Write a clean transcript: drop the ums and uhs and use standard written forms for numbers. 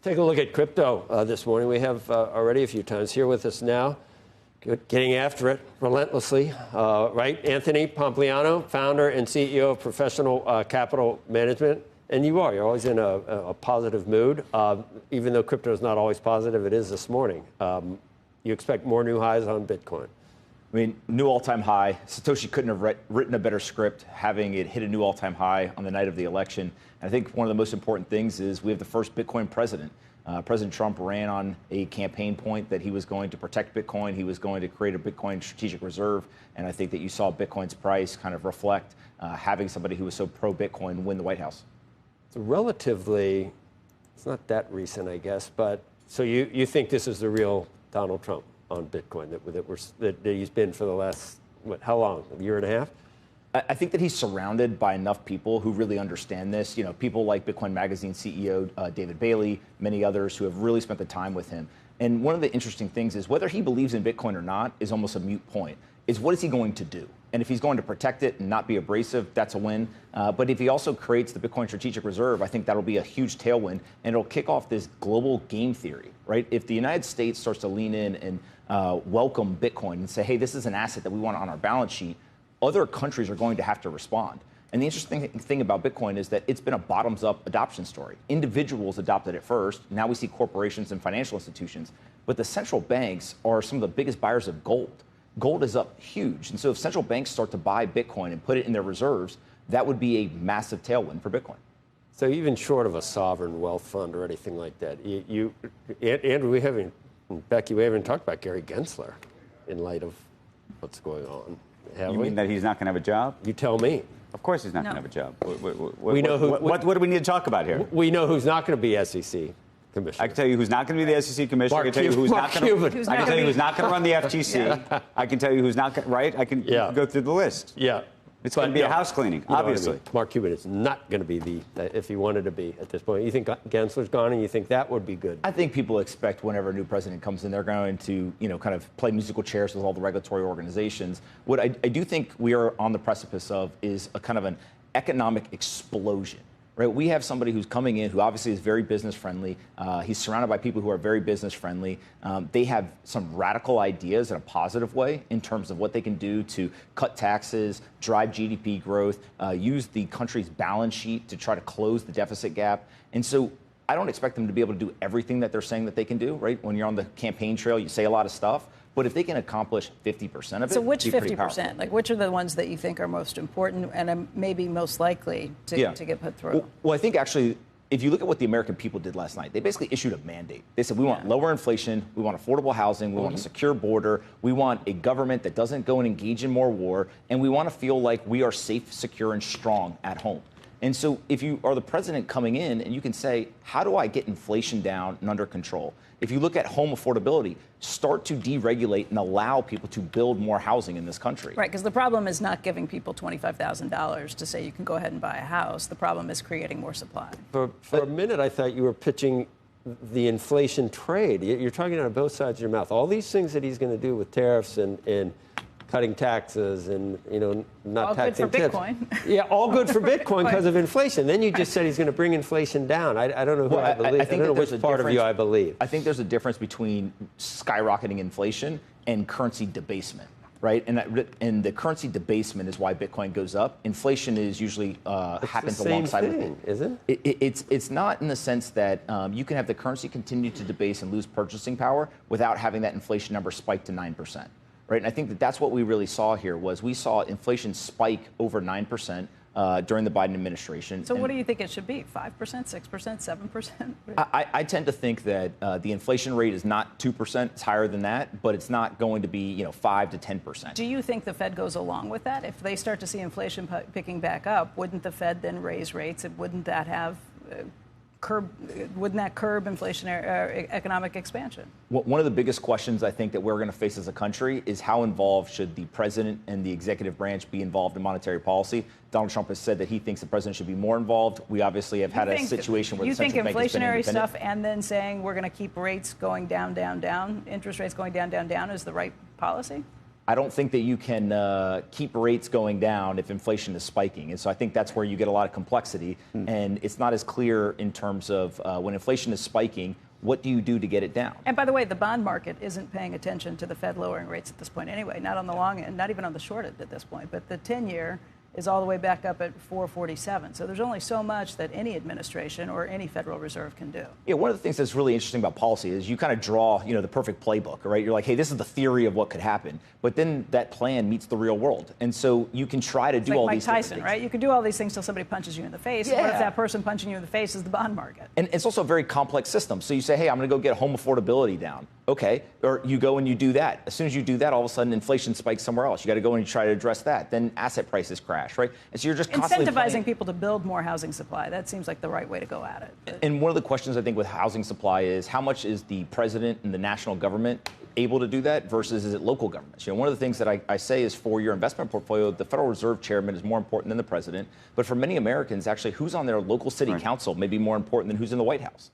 Take a look at crypto this morning. We have already a few times here with us now, getting after it relentlessly, right? Anthony Pompliano, founder and CEO of Professional Capital Management. And you're always in a positive mood. Even though crypto is not always positive, it is this morning. You expect more new highs on Bitcoin. I mean, new all-time high. Satoshi couldn't have written a better script, having it hit a new all-time high on the night of the election. And I think one of the most important things is we have the first Bitcoin president. President Trump ran on a campaign point that he was going to protect Bitcoin. He was going to create a Bitcoin strategic reserve. And I think that you saw Bitcoin's price kind of reflect having somebody who was so pro-Bitcoin win the White House. It's relatively, it's not that recent, I guess. But so you think this is the real Donald Trump on Bitcoin that he's been for the last, how long, a year and a half? I think that he's surrounded by enough people who really understand this. You know, people like Bitcoin Magazine CEO David Bailey, many others who have really spent the time with him. And one of the interesting things is whether he believes in Bitcoin or not is almost a moot point. Is what is he going to do? And if he's going to protect it and not be abrasive, that's a win. But if he also creates the Bitcoin Strategic Reserve, I think that'll be a huge tailwind, and it'll kick off this global game theory, right? If the United States starts to lean in and welcome Bitcoin and say, hey, this is an asset that we want on our balance sheet, other countries are going to have to respond. And the interesting thing about Bitcoin is that it's been a bottoms-up adoption story. Individuals adopted it first. Now we see corporations and financial institutions. But the central banks are some of the biggest buyers of gold. Gold is up huge. And so if central banks start to buy Bitcoin and put it in their reserves, that would be a massive tailwind for Bitcoin. So even short of a sovereign wealth fund or anything like that, Andrew, Becky, we haven't talked about Gary Gensler in light of what's going on. You mean that he's not going to have a job? You tell me. Of course he's not going to have a job. What do we need to talk about here? We know who's not going to be SEC commissioner. I can tell you who's not going to be the SEC commissioner. I can tell you who's not going to run the FTC. Yeah. I can tell you who's not going, right? I can go through the list. Yeah. It's going to be a house cleaning, obviously. I mean? Mark Cuban is not going to be if he wanted to be at this point. You think Gensler's gone, and you think that would be good? I think people expect whenever a new president comes in, they're going to, kind of play musical chairs with all the regulatory organizations. What I do think we are on the precipice of is a kind of an economic explosion. Right, we have somebody who's coming in who obviously is very business friendly. He's surrounded by people who are very business friendly. They have some radical ideas in a positive way in terms of what they can do to cut taxes, drive GDP growth, use the country's balance sheet to try to close the deficit gap. And so I don't expect them to be able to do everything that they're saying that they can do. Right, when you're on the campaign trail, you say a lot of stuff. But if they can accomplish 50% of it, so which 50%? Like, which are the ones that you think are most important and maybe most likely to get put through? Well, I think actually, if you look at what the American people did last night, they basically issued a mandate. They said, we want lower inflation, we want affordable housing, we want a secure border, we want a government that doesn't go and engage in more war, and we want to feel like we are safe, secure, and strong at home. And so if you are the president coming in and you can say, how do I get inflation down and under control? If you look at home affordability, start to deregulate and allow people to build more housing in this country. Right, because the problem is not giving people $25,000 to say you can go ahead and buy a house. The problem is creating more supply. For a minute, I thought you were pitching the inflation trade. You're talking out of both sides of your mouth. All these things that he's going to do with tariffs and cutting taxes and, not all taxing good for tips. Bitcoin. Yeah, all good for Bitcoin because of inflation. Then you just said he's going to bring inflation down. I don't know who I believe. I don't know which part of you I believe. I think there's a difference between skyrocketing inflation and currency debasement, right? And the currency debasement is why Bitcoin goes up. Inflation is usually happens alongside with it. Isn't it? It's not in the sense that you can have the currency continue to debase and lose purchasing power without having that inflation number spike to 9%. Right, and I think that's what we really saw here was we saw inflation spike over 9% during the Biden administration. So what do you think it should be? 5%, 6%, 7%? I tend to think that the inflation rate is not 2%. It's higher than that, but it's not going to be 5 to 10%. Do you think the Fed goes along with that? If they start to see inflation picking back up, wouldn't the Fed then raise rates? Wouldn't that have curb inflationary economic expansion? One of the biggest questions I think that we're going to face as a country is how involved should the president and the executive branch be involved in monetary policy. Donald Trump has said that he thinks the president should be more involved. We obviously have had a situation where the central bank has been independent. You think inflationary stuff and then saying we're going to keep rates going down, interest rates going down is the right policy? I don't think that you can keep rates going down if inflation is spiking. And so I think that's where you get a lot of complexity. And it's not as clear in terms of when inflation is spiking, what do you do to get it down? And by the way, the bond market isn't paying attention to the Fed lowering rates at this point anyway, not on the long end, not even on the short end at this point. But the 10-year is all the way back up at 447. So there's only so much that any administration or any Federal Reserve can do. Yeah, one of the things that's really interesting about policy is you kind of draw, the perfect playbook, right? You're like, hey, this is the theory of what could happen. But then that plan meets the real world. And so you can try to do all these things. Like Mike Tyson, right? You can do all these things till somebody punches you in the face. Yeah. What if that person punching you in the face is the bond market? And it's also a very complex system. So you say, hey, I'm going to go get home affordability down. Okay. Or you go and you do that. As soon as you do that, all of a sudden inflation spikes somewhere else. You got to go and you try to address that. Then asset prices crash, right? And so you're just constantly incentivizing people to build more housing supply. That seems like the right way to go at it. But and one of the questions I think with housing supply is how much is the president and the national government able to do that versus is it local governments? One of the things that I say is for your investment portfolio, the Federal Reserve chairman is more important than the president. But for many Americans, actually, who's on their local city council may be more important than who's in the White House.